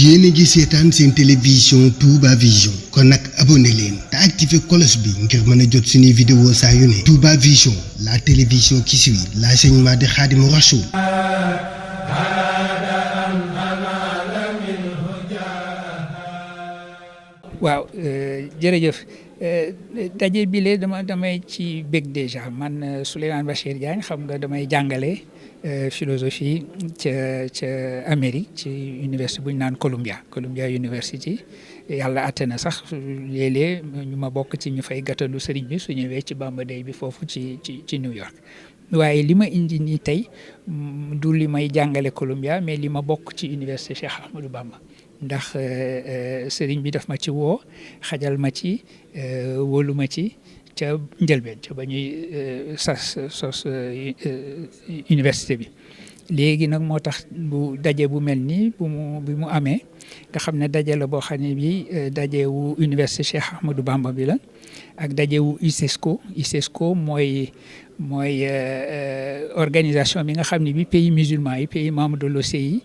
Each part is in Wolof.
yéen a ngi seetaan seen télévision Touba Vision kon nag abonné leen te activé cloche bi ngir mën a jot suñuy vidéo saa yu ne. Touba Vision, la télévision qui suit l'enseignement de Khadimou Rassoul. waaw jërëjëf daje bile damay ci bég déjà man Souleymane Bachir Diagne xam nga damay jàngale philosophie ca Amérique ci université bu ñu naan Columbia University. yàlla àtte na sax léeg-léeg ñu ma bokk ci ñu fay gàttandu sëriñ bi su ñëwee ci Bamba Day bi foofu ci New York. waaye li ma indi nii tey du li may jàngale Columbia mais li ma bokk ci université Cheikh Ahmadou Bamba. ndax sëriñ bi daf ma ci woo xajal ma ci wóolu ma ci ca njëlbeen ca ba ñuy sos université bi. léegi nag moo tax bu daje bu mel nii bi mu amee nga xam ne daje la boo xam ne bi daje wu université Cheikh Ahmadou Bamba bi la ak daje wu ICESCO mooy organisation bi nga xam ne bi pays musulmans yi pays membres de l'OCI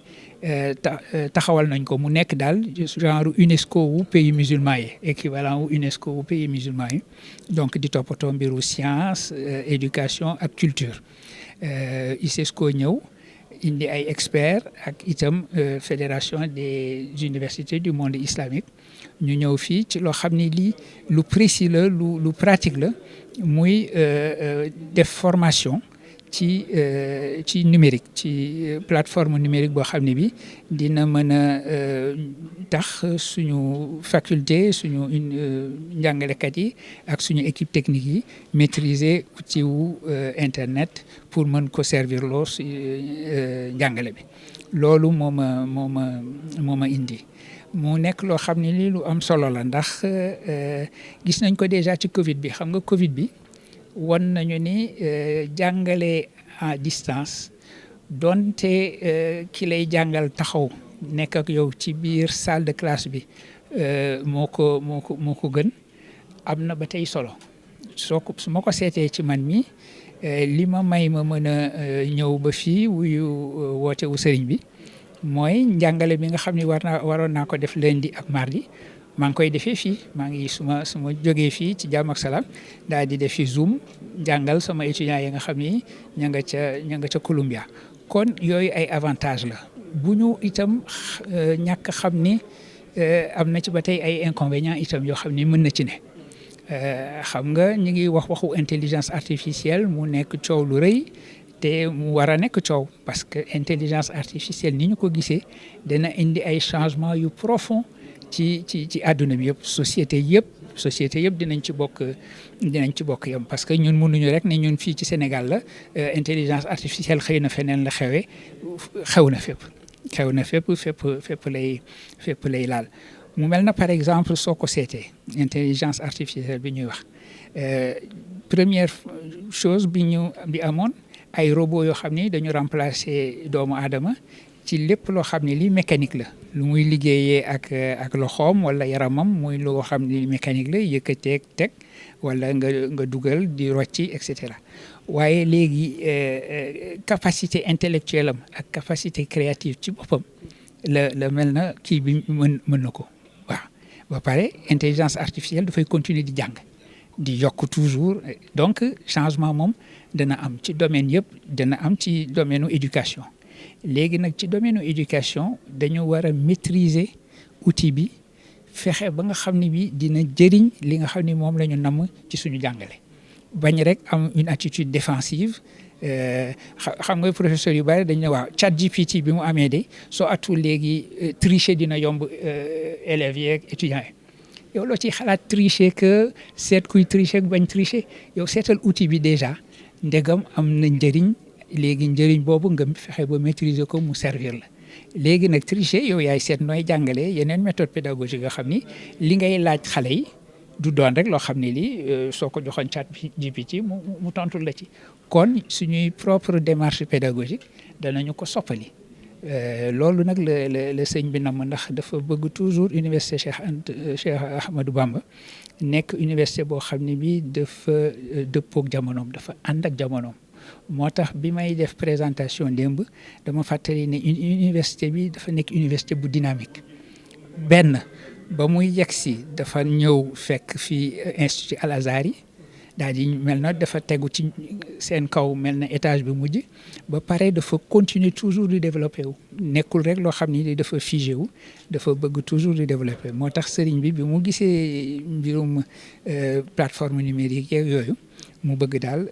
taxawal nañ ko mu nekk daal genre UNESCO wu pays musulmans yi équivalent wu UNESCO wu pays musulmans yi donc di toppatoo mbiru science éducation ak culture. ICESCO ñëw indi ay experts ak itam fédération des universités du monde islamique ñu ñëw fii ci loo xam ne lii lu précis la lu pratique la muy def formation ci numérique ci plateforme numérique boo xam ne bi dina mën a tax suñu faculté suñu njàngalekat yi ak suñu équipe technique yi maîtriser ci wu internet pour mën ko servir loo si njàngale bi. loolu moo ma indi mu nekk loo xam ne lii lu am solo la ndax gis nañ ko déjà ci Covid bi xam nga Covid bi. won nañu ni jàngale à distance donte ki lay jàngal taxaw nekk ak yow ci biir salle de classe bi moo ko gën am na ba tey solo su ma ko seetee ci man mi li ma may ma mën a ñëw ba fii wuyu woote wu sëriñ bi mooy njàngale bi nga xam ne waroon naa ko def lundi ak mardi. maa ngi koy defee fii maa ngi su ma jógee fii ci jàmm ak salaam daal di def fi Zoom jàngal sama étudiants yi nga xam ni ña nga ca Columbia. kon yooyu ay avantage la bu ñu itam ñàkk xam ni am na ci ba tey ay inconvénients itam yoo xam ni mën na ci ne. xam nga ñu ngi waxu intelligence artificielle mu nekk coow lu rëy te mu war a nekk coow parce que intelligence artificielle ni ñu ko gisee dana indi ay changements yu profond ci àdduna bi yëpp société yëpp dinañ ci bokk yam parce que ñun mënuñu rek ne ñun fii ci Sénégal la intelligence artificielle xëy na feneen la xew na fépp lay laal. mu mel na par exemple soo ko seetee intelligence artificielle bi ñuy wax première chose bi amoon ay robots yoo xam ni dañu remplacer doomu aadama ci lépp loo xam ne lii mécanique la lu muy liggéeyee ak loxoom wala yaramam muy loo xam ne mécanique la yëkkateeg teg wala nga dugal di rocci et cetera waaye léegi capacité intellectuelle am ak capacité créative ci boppam la mel na kii bi mën na ko waaw. ba pare intelligence artificielle dafay continuer di jàng di yokk toujours donc changement moom dana am ci domaine yëpp dana am ci domaine u éducation. léegi nag ci domaine éducation dañu war a maîtriser outil bi fexe ba nga xam ne bi dina jëriñ li nga xam ne moom la ñu namm ci suñu jàngale bañ rek am une attitude défensive xam nga professeur yu bari dañ ne waaw ChatGPT bi mu amee de soo atul léegi tricher dina yomb élèves yeeg étudiants yi yow loo ciy xalaat tricher que seet kuy tricher bañ tricher yow seetal outil bi déjà ndegam am na njëriñ. léegi njëriñ boobu nga fexe ba maîtriser ko mu servir la léegi nag tricher yow yaay seet nooy jàngalee yeneen méthode pédagogique nga xam ni li ngay laaj xale yi du doon rek loo xam ne lii soo ko joxoon ChatGPT mu tontu la ci kon suñuy propre démarche pédagogique danañu ko soppali loolu nag la sëñ bi nam ndax dafa bëgg toujours université Cheikh Ahmadou Bamba nekk université boo xam ne bii dafa dëppook jamonoom dafa ànd ak jamonoom. moo tax bi may def présentation démb dama fàttali ne université bi dafa nekk université bu dynamique benn ba muy yegsi dafa ñëw fekk fii institut Al Azhar yi daal di mel na dafa tegu ci seen kaw mel na étage bi mujj ba pare dafa continuer toujours di développer wu nekkul rek loo xam ni dafa figé wu dafa bëgg toujours di développer moo tax sëriñ bi mu gisee mbirum plateforme numérique yeeg yooyu mu bëgg daal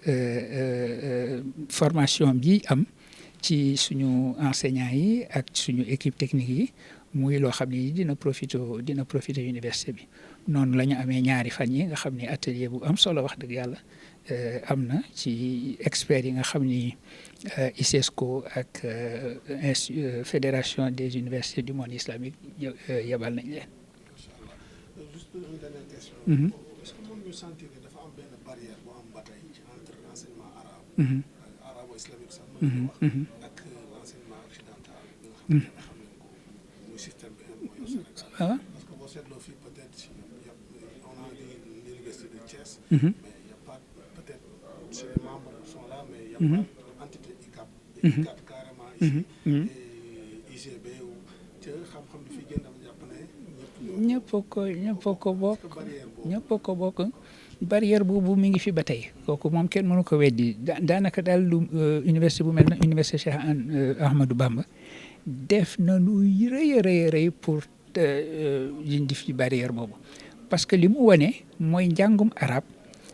formation bi am ci suñu enseignants yi ak suñu équipe technique yi muy loo xam ni dina profiter université bi noonu la ñu amee ñaari fan yi nga xam ni atelier bu am solo wax dëgg yàlla am na ci experts yi nga xam ni ICESCO ak fédération des universités du monde islamique yebal nañ leen. Juste une dernière question. Est-ce que mën ñu sentir que dafa am benn barrière bu am ba tey entre l'enseignement arabe arabo-islamique sax mën wax ak l'enseignement occidental bi nga xam ne ko muy système bi mooy au Sénégal parce que boo seetloo fii peut-être on a dit l'université de Thiès mais il y a pas peut-être c'est les membres sont là mais il y a pas entité ICAP carrément ici IGB ou te xam-xam bi fii génn dama jàpp ne ñëpp ko bokk barrière boobu mi ngi fi ba tey kooku moom kenn mënu ko weddi daanaka daal lu université bu mel na université Cheikh Ahmadou Bamba def na lu rëy pour dindi fi barrière boobu parce que li mu wane mooy njàngum arab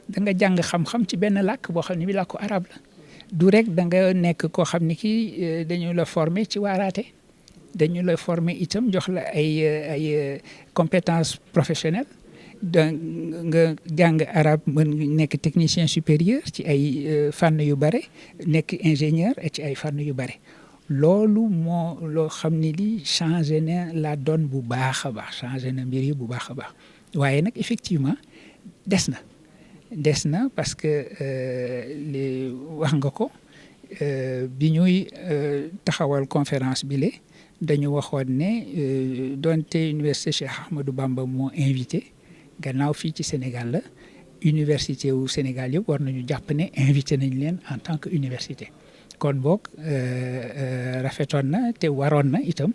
da nga jàng xam-xam ci benn làkk boo xam ne bi làkku arab la du rek da nga nekk koo xam ne kii dañu la former ci waaraate dañu la former itam jox la ay compétences professionnelles da nga jàng arabe mën nekk technicien supérieur ci ay fànn yu bare nekk ingénieur ci ay fànn yu bare loolu moo loo xam ne li changé na la donne bu baax a baax changé na mbir yi bu baax a baax waaye nag effectivement des na parce que li wax nga ko bi ñuy taxawal conférence bi dañu waxoon ne donte université Cheikh Ahmadou Bamba moo invité gannaaw fii ci Sénégal la université wu Sénégal yëpp war nañu jàpp ne invité nañ leen en tant que université kon boog rafetoon na te waroon na itam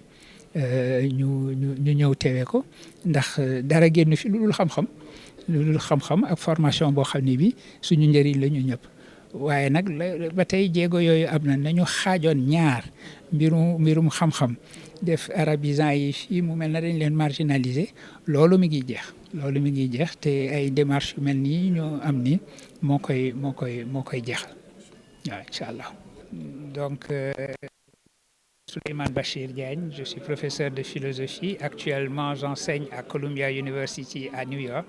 ñu ñëw teewee ko ndax dara génn fi lu dul xam-xam ak formation boo xam ne bi suñu njëriñ la ñu ñëpp waaye nag ba tey jéego yooyu am na nañu xaajoon ñaar mbirum xam-xam def arabisant yi fii mu mel na dañ leen marginaliser loolu mi ngi jeex te ay démarches yu mel nii ñoo am ni moo koy jeexal waaw incha allah. Donc Souleymane Bachir Diagne, je suis professeur de philosophie. Actuellement, j'enseigne à Columbia University à New York.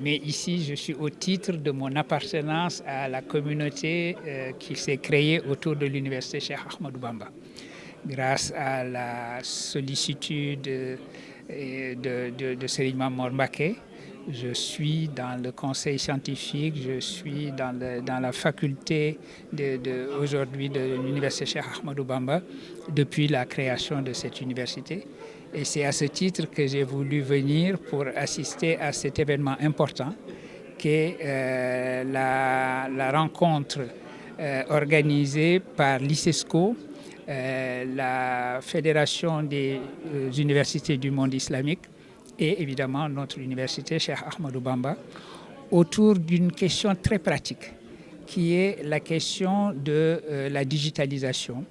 Mais ici, je suis au titre de mon appartenance à la communauté qui s'est créée autour de l'université Cheikh Ahmadou Bamba. Grâce à la sollicitude de Serigne Mamor Mbacké, je suis dans le conseil scientifique, je suis dans la faculté aujourd'hui de l'université Cheikh Ahmadou Bamba depuis la création de cette université. Et c'est à ce titre que j'ai voulu venir pour assister à cet événement important qu'est la rencontre organisée par l'ICESCO, la Fédération des universités du monde islamique et évidemment notre université Cheikh Ahmadou Bamba autour d'une question très pratique qui est la question de la digitalisation,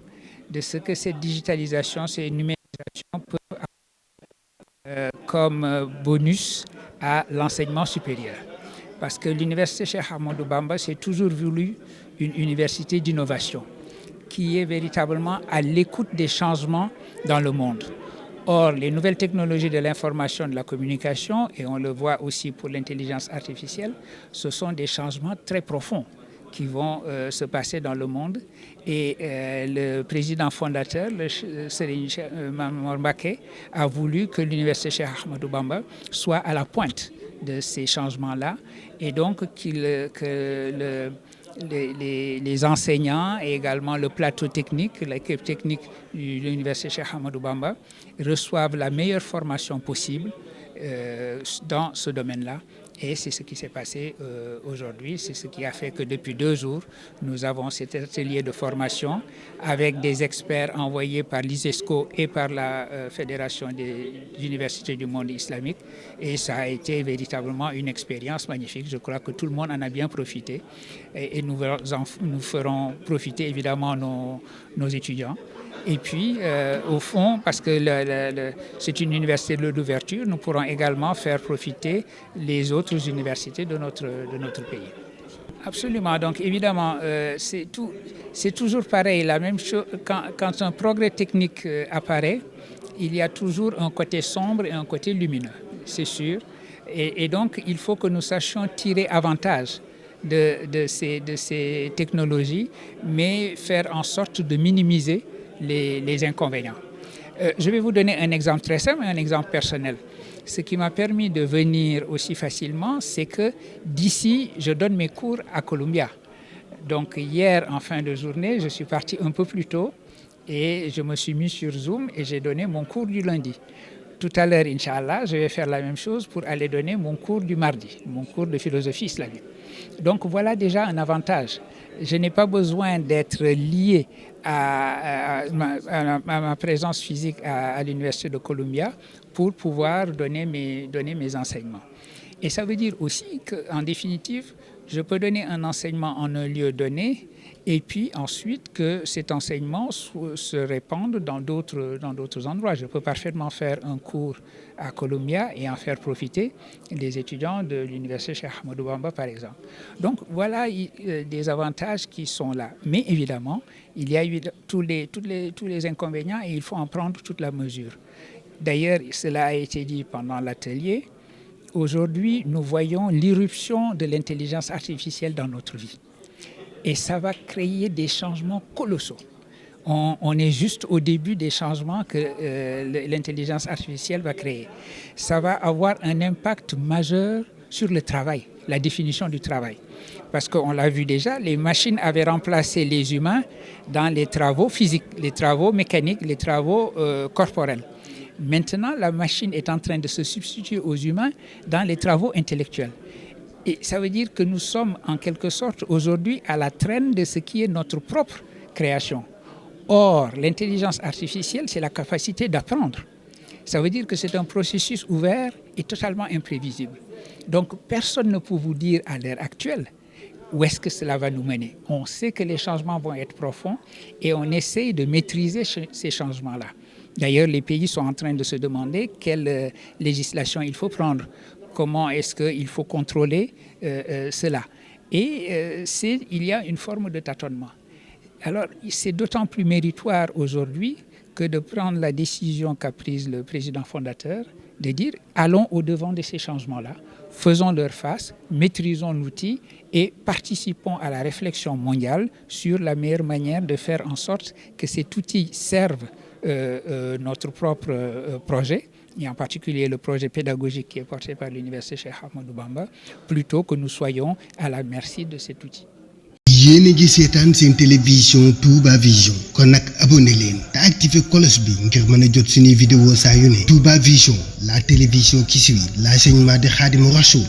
de ce que cette digitalisation, cette numérisation peut avoir comme bonus à l'enseignement supérieur. Parce que l'université Cheikh Ahmadou Bamba s'est toujours voulu une université d'innovation qui est véritablement à l'écoute des changements dans le monde. Or, les nouvelles technologies de l'information et de la communication, et on le voit aussi pour l'intelligence artificielle, ce sont des changements très profonds qui vont se passer dans le monde. Et le président fondateur, le Serigne Mamor Mbacké, a voulu que l'université Cheikh Ahmadou Bamba soit à la pointe de ces changements-là, et donc que les enseignants et également le plateau technique, l'équipe technique de l'université Cheikh Ahmadou Bamba reçoivent la meilleure formation possible dans ce domaine-là. Et c'est ce qui s'est passé aujourd'hui. C'est ce qui a fait que depuis 2 jours, nous avons cet atelier de formation avec des experts envoyés par l'ISESCO et par la Fédération des universités du monde islamique. Et ça a été véritablement une expérience magnifique. Je crois que tout le monde en a bien profité. Et nous ferons profiter évidemment nos étudiants. Et puis, au fond, parce que c'est une université d'ouverture, nous pourrons également faire profiter les autres universités de notre pays. Absolument. Donc, évidemment, c'est toujours pareil. La même chose, quand un progrès technique apparaît, il y a toujours un côté sombre et un côté lumineux, c'est sûr. Et donc, il faut que nous sachions tirer avantage de ces technologies, mais faire en sorte de minimiser les inconvénients. Je vais vous donner un exemple très simple, un exemple personnel. Ce qui m'a permis de venir aussi facilement, c'est que d'ici, je donne mes cours à Columbia. Donc hier, en fin de journée, je suis parti un peu plus tôt et je me suis mis sur Zoom et j'ai donné mon cours du lundi. Tout à l'heure, Inch'Allah, je vais faire la même chose pour aller donner mon cours du mardi, mon cours de philosophie islamique. Donc voilà déjà un avantage. Je n'ai pas besoin d'être lié à ma présence physique à l'Université de Columbia pour pouvoir donner mes enseignements. Et ça veut dire aussi qu'en définitive, je peux donner un enseignement en un lieu donné et puis ensuite que cet enseignement se répande dans d'autres endroits. Je peux parfaitement faire un cours à Columbia et en faire profiter les étudiants de l'université Cheikh Ahmadou Bamba, par exemple. Donc voilà des avantages qui sont là. Mais évidemment, il y a eu tous les inconvénients et il faut en prendre toute la mesure. D'ailleurs, cela a été dit pendant l'atelier. Aujourd'hui, nous voyons l'irruption de l'intelligence artificielle dans notre vie. Et ça va créer des changements colossaux. On est juste au début des changements que l'intelligence artificielle va créer. Ça va avoir un impact majeur sur le travail, la définition du travail. Parce qu'on l'a vu déjà, les machines avaient remplacé les humains dans les travaux physiques, les travaux mécaniques, les travaux corporels. Maintenant, la machine est en train de se substituer aux humains dans les travaux intellectuels. Et ça veut dire que nous sommes en quelque sorte aujourd'hui à la traîne de ce qui est notre propre création. Or, l'intelligence artificielle, c'est la capacité d'apprendre. Ça veut dire que c'est un processus ouvert et totalement imprévisible. Donc, personne ne peut vous dire à l'heure actuelle où est-ce que cela va nous mener. On sait que les changements vont être profonds et on essaye de maîtriser ces changements-là. D'ailleurs, les pays sont en train de se demander quelle législation il faut prendre, comment est-ce qu'il faut contrôler cela. Et il y a une forme de tâtonnement. Alors, c'est d'autant plus méritoire aujourd'hui que de prendre la décision qu'a prise le président fondateur de dire allons au-devant de ces changements-là, faisons leur face, maîtrisons l'outil et participons à la réflexion mondiale sur la meilleure manière de faire en sorte que cet outil serve notre propre projet, et en particulier le projet pédagogique qui est porté par l'Université Cheikh Ahmadou Bamba, plutôt que nous soyons à la merci de cet outil. yéen a ngi seetaan seen télévision Touba Vision kon nag abonné leen te activé cloche bi ngir mën a jot suñuy vidéo saa yu ne. Touba Vision, la télévision qui suit l'enseignement de Khadimou Rassoul.